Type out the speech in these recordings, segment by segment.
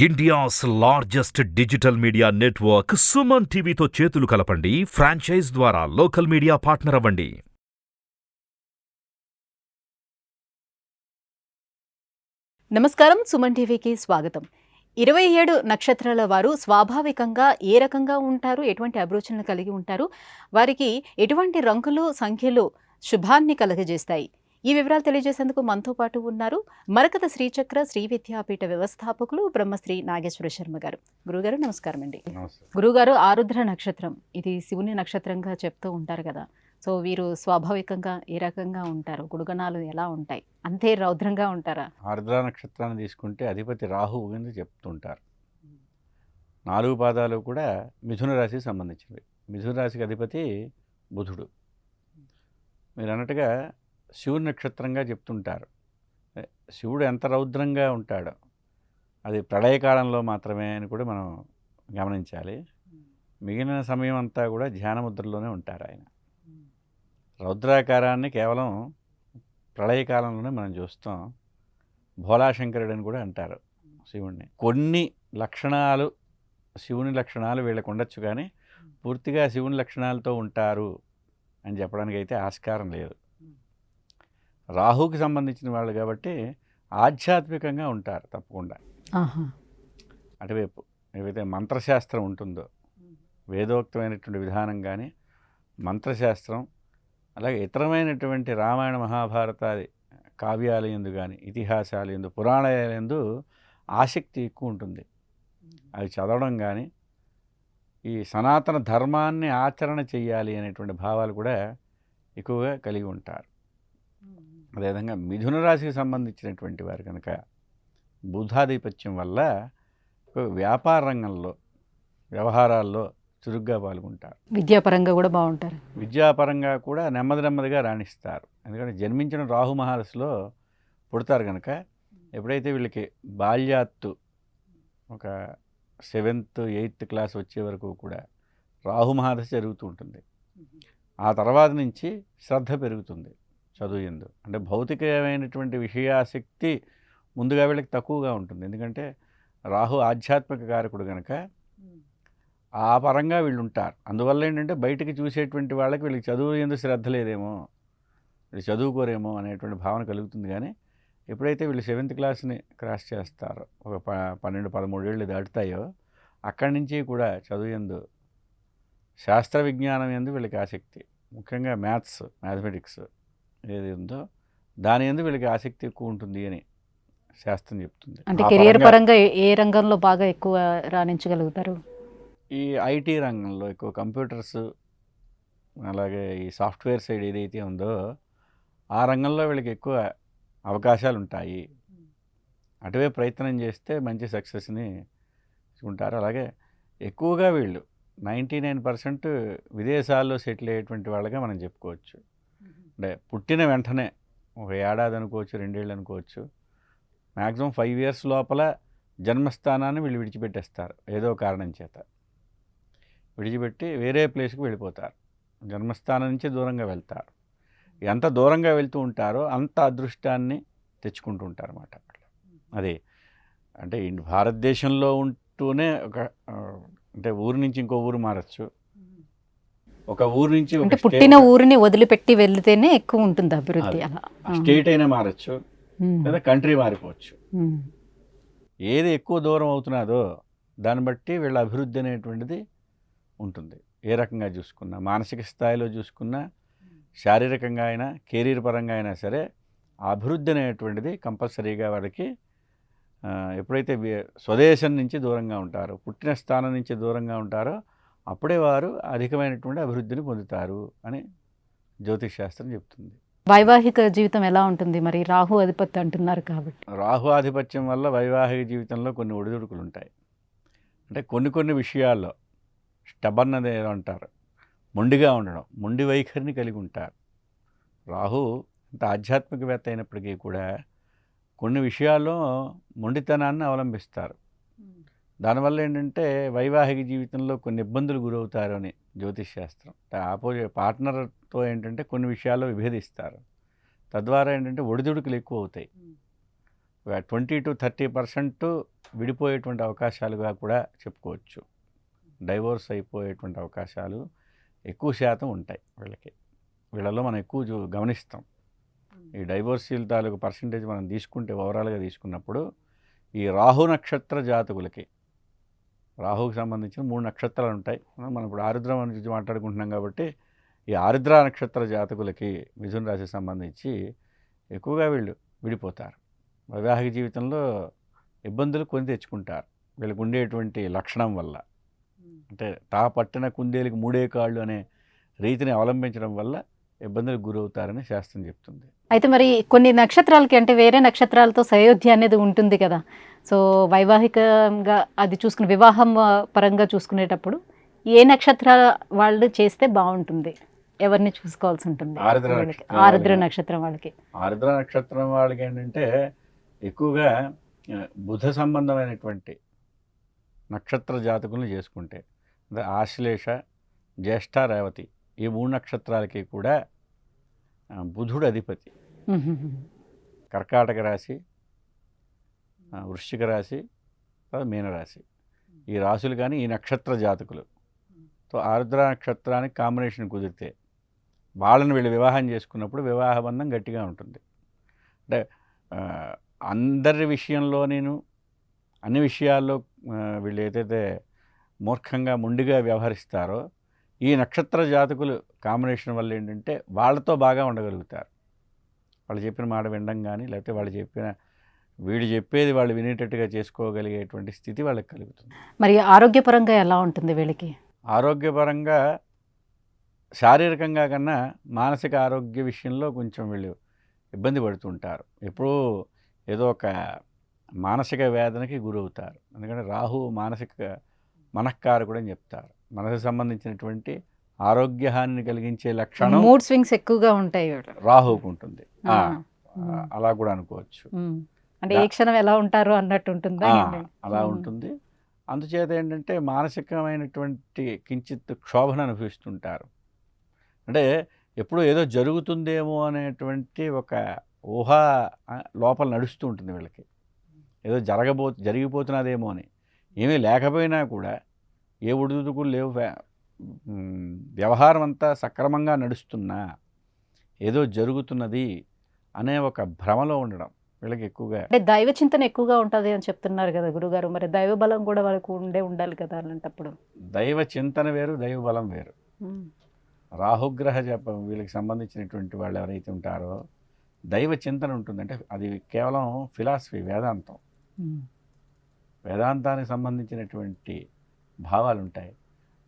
India's largest digital media network Suman టీవీతో చేతులు కలపండి. ఫ్రాంచైజ్ ద్వారా లోకల్ మీడియా పార్ట్నర్ అవ్వండి. నమస్కారం, సుమన్ టీవీకి స్వాగతం. 27 నక్షత్రాల వారు స్వాభావికంగా ఏ రకంగా ఉంటారు, ఎటువంటి అభిరుచులను కలిగి ఉంటారు, వారికి ఎటువంటి రంగులు సంఖ్యలు శుభాన్ని కలుగజేస్తాయి, ఈ వివరాలు తెలియజేసేందుకు మనతో పాటు ఉన్నారు మరకత శ్రీచక్ర శ్రీ విద్యాపీఠ వ్యవస్థాపకులు బ్రహ్మశ్రీ నాగేశ్వర శర్మ గారు. గురుగారు నమస్కారం అండి. గురుగారు, ఆరుద్ర నక్షత్రం ఇది శివుని నక్షత్రంగా చెప్తూ ఉంటారు కదా, సో వీరు స్వాభావికంగా ఏ రకంగా ఉంటారు, గుణగణాలు ఎలా ఉంటాయి, అంతే రౌద్రంగా ఉంటారా? ఆరుద్ర నక్షత్రాన్ని తీసుకుంటే అధిపతి రాహువు కింద చెప్తుంటారు. 4 పాదాలు కూడా మిథున రాశికి సంబంధించినవి. మిథున రాశికి అధిపతి బుధుడు. మీరు అన్నట్టుగా శివుని నక్షత్రంగా చెప్తుంటారు. శివుడు ఎంత రౌద్రంగా ఉంటాడో అది ప్రళయకాలంలో మాత్రమే అని కూడా మనం గమనించాలి. మిగిలిన సమయం అంతా కూడా ధ్యానముద్రలోనే ఉంటారు ఆయన. రౌద్రాకారాన్ని కేవలం ప్రళయకాలంలోనే మనం చూస్తాం. భోళాశంకరుడు అని కూడా అంటారు శివుణ్ణి. కొన్ని లక్షణాలు శివుని లక్షణాలు వీళ్ళకు ఉండొచ్చు, కానీ పూర్తిగా శివుని లక్షణాలతో ఉంటారు అని చెప్పడానికి అయితే ఆస్కారం లేదు. రాహుకి సంబంధించిన వాళ్ళు కాబట్టి ఆధ్యాత్మికంగా ఉంటారు తప్పకుండా. అటువైపు ఏవైతే మంత్రశాస్త్రం ఉంటుందో, వేదోక్తమైనటువంటి విధానం కానీ మంత్రశాస్త్రం, అలాగే ఇతరమైనటువంటి రామాయణ మహాభారతాది కావ్యాల యందు కానీ ఇతిహాసాల యందు పురాణాల యందు ఆసక్తి ఎక్కువ ఉంటుంది. అవి చదవడం కానీ ఈ సనాతన ధర్మాన్ని ఆచరణ చేయాలి అనేటువంటి భావాలు కూడా ఎక్కువగా కలిగి ఉంటారు. అదేవిధంగా మిథున రాశికి సంబంధించినటువంటి వారు కనుక బుధాధిపత్యం వల్ల వ్యాపార రంగంలో వ్యవహారాల్లో చురుగ్గా పాల్గొంటారు. విద్యాపరంగా కూడా బాగుంటారు. విద్యాపరంగా కూడా నెమ్మదిగా రాణిస్తారు. ఎందుకంటే జన్మించిన రాహు మహర్షిలో పుడతారు కనుక ఎప్పుడైతే వీళ్ళకి బాల్యాత్తు ఒక 7th 8th క్లాస్ వచ్చే వరకు కూడా రాహు మహర్షి జరుగుతూ ఉంటుంది. ఆ తర్వాత నుంచి శ్రద్ధ పెరుగుతుంది చదువు యందు. అంటే భౌతికమైనటువంటి విషయాసక్తి ముందుగా వీళ్ళకి తక్కువగా ఉంటుంది. ఎందుకంటే రాహు ఆధ్యాత్మిక కారకుడు కనుక ఆ పరంగా వీళ్ళు ఉంటారు. అందువల్ల ఏంటంటే బయటికి చూసేటువంటి వాళ్ళకి వీళ్ళకి చదువు యందు శ్రద్ధ లేదేమో, వీళ్ళు చదువుకోరేమో అనేటువంటి భావన కలుగుతుంది. కానీ ఎప్పుడైతే వీళ్ళు 7th క్లాస్ని క్రాస్ చేస్తారో, ఒక 12-13 ఏళ్ళు దాటుతాయో, అక్కడి నుంచి కూడా చదువు యందు శాస్త్ర విజ్ఞానం యందు వీళ్ళకి ఆసక్తి, ముఖ్యంగా మ్యాథమెటిక్స్ ఏది ఉందో దాని యందు వీళ్ళకి ఆసక్తి ఎక్కువ ఉంటుంది అని శాస్త్రం చెప్తుంది. అంటే కెరియర్ పరంగా ఏ రంగంలో బాగా ఎక్కువ రాణించగలుగుతారు? ఈ ఐటీ రంగంలో ఎక్కువ, కంప్యూటర్స్ అలాగే ఈ సాఫ్ట్వేర్ సైడ్ ఏదైతే ఉందో ఆ రంగంలో వీళ్ళకి ఎక్కువ అవకాశాలు ఉంటాయి. అటువే ప్రయత్నం చేస్తే మంచి సక్సెస్ని ఉంటారు. అలాగే ఎక్కువగా వీళ్ళు 99% విదేశాల్లో సెటిల్ అయ్యేటువంటి వాళ్ళగా మనం చెప్పుకోవచ్చు. అంటే పుట్టిన వెంటనే ఒక ఏడాది అనుకోవచ్చు, 2 ఏళ్ళు అనుకోవచ్చు, మ్యాక్సిమం 5 years లోపల జన్మస్థానాన్ని వీళ్ళు విడిచిపెట్టేస్తారు. ఏదో కారణం చేత విడిచిపెట్టి వేరే ప్లేస్కి వెళ్ళిపోతారు. జన్మస్థానం నుంచి దూరంగా వెళ్తారు. ఎంత దూరంగా వెళ్తూ ఉంటారో అంత అదృష్టాన్ని తెచ్చుకుంటూ ఉంటారు అన్నమాట. అది అంటే భారతదేశంలో ఉంటూనే ఒక అంటే ఊరు నుంచి ఇంకో ఊరు మారచ్చు, ఒక ఊరు నుంచి అంటే పుట్టిన ఊరిని వదిలిపెట్టి వెళ్తేనే ఎక్కువ ఉంటుంది అభివృద్ధి. అలా స్టేట్ అయినా మారచ్చు, లేదా కంట్రీ మారిపోవచ్చు. ఏది ఎక్కువ దూరం అవుతున్నదో దాన్ని బట్టి వీళ్ళ అభివృద్ధి అనేటువంటిది ఉంటుంది. ఏ రకంగా చూసుకున్నా, మానసిక స్థాయిలో చూసుకున్నా, శారీరకంగా అయినా కెరీర్ పరంగా అయినా సరే ఆ అభివృద్ధి అనేటువంటిది కంపల్సరీగా వాడికి ఎప్పుడైతే స్వదేశం నుంచి దూరంగా ఉంటారో, పుట్టిన స్థానం నుంచి దూరంగా ఉంటారో అప్పుడే వారు అధికమైనటువంటి అభివృద్ధిని పొందుతారు అని జ్యోతిష్ శాస్త్రం చెప్తుంది. వైవాహిక జీవితం ఎలా ఉంటుంది మరి? రాహు అధిపతి అంటున్నారు కాబట్టి. రాహు ఆధిపత్యం వల్ల వైవాహిక జీవితంలో కొన్ని ఒడిదుడుకులు ఉంటాయి. అంటే కొన్ని విషయాల్లో స్టబర్న్ అదే అంటారు, మొండిగా ఉండడం, మొండి వైఖరిని కలిగి ఉంటారు. రాహు అంత ఆధ్యాత్మికవేత్త అయినప్పటికీ కూడా కొన్ని విషయాల్లో మొండితనాన్ని అవలంబిస్తారు. దానివల్ల ఏంటంటే వైవాహిక జీవితంలో కొన్ని ఇబ్బందులు గురవుతారు అని జ్యోతిష్ శాస్త్రం. ఆపోజిట్ పార్ట్నర్తో ఏంటంటే కొన్ని విషయాల్లో విభేదిస్తారు. తద్వారా ఏంటంటే ఒడిదుడుకులు ఎక్కువ అవుతాయి. 20-30% విడిపోయేటువంటి అవకాశాలుగా కూడా చెప్పుకోవచ్చు. డైవోర్స్ అయిపోయేటువంటి అవకాశాలు ఎక్కువ శాతం ఉంటాయి వీళ్ళలో మనం ఎక్కువ గమనిస్తాం. ఈ డైవోర్సీల తాలూకు పర్సంటేజ్ మనం తీసుకుంటే ఓవరాల్గా తీసుకున్నప్పుడు ఈ రాహు నక్షత్ర జాతకులకి, రాహుకి సంబంధించిన 3 నక్షత్రాలు ఉంటాయి. మనం ఇప్పుడు ఆరుద్ర గురించి మాట్లాడుకుంటున్నాం కాబట్టి ఈ ఆరుద్ర నక్షత్ర జాతకులకి మిథున రాశికి సంబంధించి ఎక్కువగా వీళ్ళు విడిపోతారు. వైవాహిక జీవితంలో ఇబ్బందులు కొని తెచ్చుకుంటారు వీళ్ళకు ఉండేటువంటి లక్షణం వల్ల. అంటే తా పట్టిన కుందేలుకి 3 కాళ్ళు అనే రీతిని అవలంబించడం వల్ల ఇబ్బందులకు గురవుతారని శాస్త్రం చెప్తుంది. అయితే మరి కొన్ని నక్షత్రాలకి అంటే వేరే నక్షత్రాలతో సయోధ్య అనేది ఉంటుంది కదా. సో వైవాహికంగా అది చూసుకుని వివాహం పరంగా చూసుకునేటప్పుడు ఏ నక్షత్రాల వాళ్ళు చేస్తే బాగుంటుంది, ఎవరిని చూసుకోవాల్సి ఉంటుంది? ఆరుద్ర నక్షత్రం వాళ్ళకి. ఆరుద్ర నక్షత్రం వాళ్ళకి ఏంటంటే ఎక్కువగా బుధ సంబంధమైనటువంటి నక్షత్ర జాతకులను చేసుకుంటే, అంటే ఆశ్లేష, జ్యేష్ఠ, రేవతి ఈ 3 నక్షత్రాలకి కూడా బుధుడు అధిపతి. కర్కాటక రాశి, వృశ్చిక రాశి, మీనరాశి ఈ రాశులు కానీ ఈ నక్షత్ర జాతకులు తో ఆరుద్ర నక్షత్రానికి కాంబినేషన్ కుదిరితే వాళ్ళని వీళ్ళు వివాహం చేసుకున్నప్పుడు వివాహ బంధం గట్టిగా ఉంటుంది. అంటే అందరి విషయంలో నేను అన్ని విషయాల్లో వీళ్ళు ఏదైతే మూర్ఖంగా మొండిగా వ్యవహరిస్తారో ఈ నక్షత్ర జాతకులు కాంబినేషన్ వల్ల ఏంటంటే వాళ్ళతో బాగా ఉండగలుగుతారు. వాళ్ళు చెప్పిన మాట వినడం కానీ, లేకపోతే వీడు చెప్పేది వాళ్ళు వినేటట్టుగా చేసుకోగలిగేటువంటి స్థితి వాళ్ళకి కలుగుతుంది. మరి ఆరోగ్యపరంగా ఎలా ఉంటుంది వీళ్ళకి? ఆరోగ్యపరంగా శారీరకంగా కన్నా మానసిక ఆరోగ్య విషయంలో కొంచెం వీళ్ళు ఇబ్బంది పడుతుంటారు. ఎప్పుడూ ఏదో ఒక మానసిక వేదనకి గురవుతారు. ఎందుకంటే రాహు మనఃకారకుడు అని చెప్తారు. మనసుకు సంబంధించినటువంటి ఆరోగ్య హానిని కలిగించే లక్షణం మూడ్ స్వింగ్స్ ఎక్కువగా ఉంటాయి రాహుకు ఉంటుంది. అలా కూడా అనుకోవచ్చు. అంటే ఏ క్షణం ఎలా ఉంటారు అన్నట్టు ఉంటుందా? అలా ఉంటుంది. అందుచేత ఏంటంటే మానసికమైనటువంటి కించిత్ క్షోభను అనుభవిస్తుంటారు. అంటే ఎప్పుడూ ఏదో జరుగుతుందేమో అనేటువంటి ఒక ఊహ లోపల నడుస్తూ ఉంటుంది వీళ్ళకి. ఏదో జరిగిపోతున్నదేమో అని. ఏమీ లేకపోయినా కూడా ఏ ఒడిదుడుకులు లేవు, వ్యవహారం అంతా సక్రమంగా నడుస్తున్నా ఏదో జరుగుతున్నది అనే ఒక భ్రమలో ఉండడం వీళ్ళకి ఎక్కువగా. అంటే దైవ చింతన ఎక్కువగా ఉంటుంది అని చెప్తున్నారు కదా గురుగారు. మరి దైవ బలం కూడా వాళ్ళకు ఉండాలి కదా అలాంటప్పుడు. దైవ చింతన వేరు, దైవ బలం వేరు. రాహుగ్రహ జపం వీళ్ళకి సంబంధించినటువంటి వాళ్ళు ఎవరైతే ఉంటారో దైవ చింతన ఉంటుందంటే అది కేవలం ఫిలాసఫీ, వేదాంతం. వేదాంతానికి సంబంధించినటువంటి భావాలు ఉంటాయి.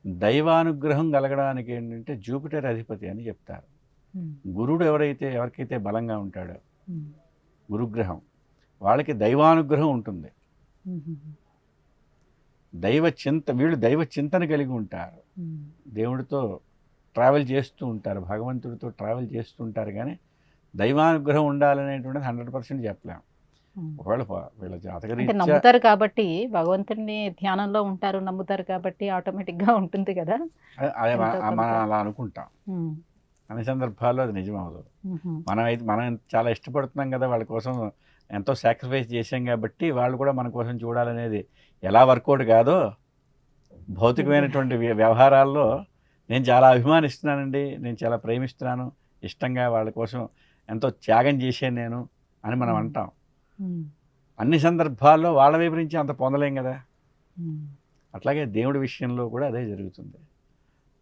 దైవానుగ్రహం కలగడానికి ఏంటంటే జూపిటర్ అధిపతి అని చెప్తారు. గురుడు ఎవరికైతే బలంగా ఉంటాడో గురుగ్రహం వాళ్ళకి దైవానుగ్రహం ఉంటుంది. వీళ్ళు దైవ చింతన కలిగి ఉంటారు. దేవుడితో ట్రావెల్ చేస్తూ ఉంటారు, భగవంతుడితో ట్రావెల్ చేస్తూ ఉంటారు. కానీ దైవానుగ్రహం ఉండాలనేటువంటిది 100% చెప్పలేము. ఒకవేళ వీళ్ళ జాతకరీత్యా నమ్ముతారు కాబట్టి భగవంతుడిని ధ్యానంలో ఉంటారు, నమ్ముతారు కాబట్టి ఆటోమేటిక్గా ఉంటుంది కదా. అదే మనం అలా అనుకుంటాం. అన్ని సందర్భాల్లో అది నిజం అవ్వదు. మనం చాలా ఇష్టపడుతున్నాం కదా, వాళ్ళ కోసం ఎంతో సాక్రిఫైస్ చేసాం కాబట్టి వాళ్ళు కూడా మన కోసం చూడాలనేది ఎలా వర్కౌట్ కాదో భౌతికమైనటువంటి వ్యవహారాల్లో నేను చాలా అభిమానిస్తున్నానండి, నేను చాలా ప్రేమిస్తున్నాను, ఇష్టంగా వాళ్ళ కోసం ఎంతో త్యాగం చేశాను నేను అని మనం అంటాం. అన్ని సందర్భాల్లో వాళ్ళ వైపు నుంచి అంత పొందలేం కదా. అట్లాగే దేవుడి విషయంలో కూడా అదే జరుగుతుంది.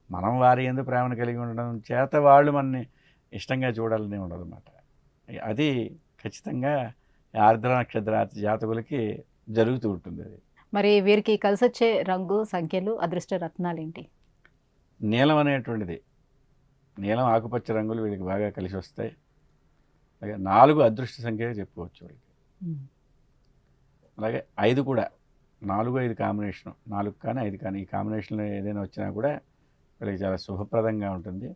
మనం వారి యందు ప్రేమను కలిగి ఉండడం చేత వాళ్ళు మనని ఇష్టంగా చూడాలని ఉండదు అన్నమాట. అది ఖచ్చితంగా ఆర్ద్ర నక్షత్ర జాతకులకి జరుగుతూ ఉంటుంది. అది మరి వీరికి కలిసి వచ్చే రంగు, సంఖ్యలు, అదృష్ట రత్నాలు ఏంటి? నీలం అనేటువంటిది, నీలం ఆకుపచ్చ రంగులు వీళ్ళకి బాగా కలిసి వస్తాయి. అలాగే 4 అదృష్ట సంఖ్యగా చెప్పుకోవచ్చు వీళ్ళకి. అలాగే 5 కూడా, 4, 5 కాంబినేషన్, 4 కానీ 5 కానీ ఈ కాంబినేషన్లో ఏదైనా వచ్చినా కూడా వీళ్ళకి చాలా శుభప్రదంగా ఉంటుంది.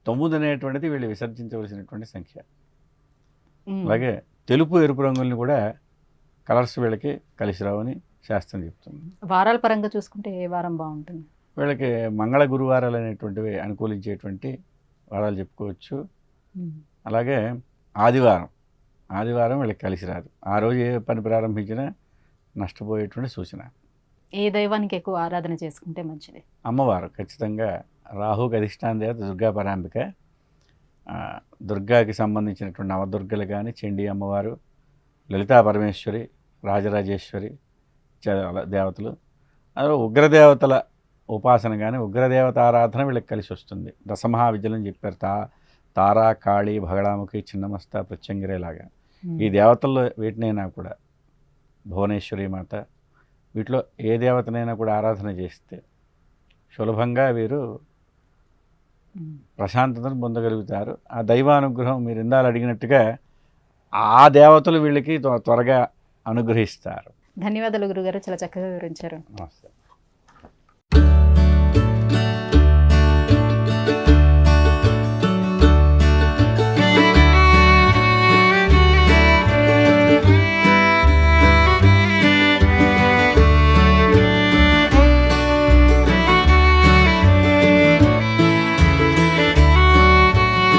9 అనేటువంటిది వీళ్ళు విసర్జించవలసినటువంటి సంఖ్య. అలాగే తెలుపు, ఎరుపు రంగుల్ని కూడా కలర్స్ వీళ్ళకి కలిసి రావని శాస్త్రం చెప్తుంది. వారాల పరంగా చూసుకుంటే ఏ వారం బాగుంటుంది? వీళ్ళకి మంగళ గురువారాలు అనేటువంటివి అనుకూలించేటువంటి వారాలు చెప్పుకోవచ్చు. అలాగే ఆదివారం వీళ్ళకి కలిసి రాదు. ఆ రోజు ఏ పని ప్రారంభించినా నష్టపోయేటువంటి సూచన. ఏ దైవానికి ఎక్కువ ఆరాధన చేసుకుంటే మంచిది? అమ్మవారు ఖచ్చితంగా రాహుకి అధిష్టాన దేవత దుర్గా పరాంబిక. దుర్గాకి సంబంధించినటువంటి నవదుర్గలు కానీ, చండీ అమ్మవారు, లలితా పరమేశ్వరి, రాజరాజేశ్వరి దేవతలు, అదే ఉగ్రదేవతల ఉపాసన కానీ, ఉగ్రదేవత ఆరాధన వీళ్ళకి కలిసి వస్తుంది. దశమహావిద్యలని చెప్పారు. తారా, కాళీ, భగడాముఖి, చిన్నమస్త, ప్రత్యంగిరేలాగా ఈ దేవతల్లో వీటినైనా కూడా, భువనేశ్వరి మాత, వీటిలో ఏ దేవతనైనా కూడా ఆరాధన చేస్తే సులభంగా వీరు ప్రశాంతతను పొందగలుగుతారు. ఆ దైవానుగ్రహం మీరు ఇందాలు అడిగినట్టుగా ఆ దేవతలు వీళ్ళకి త్వరగా అనుగ్రహిస్తారు. ధన్యవాదాలు గురుగారు, చాలా చక్కగా వివరించారు. నమస్తే.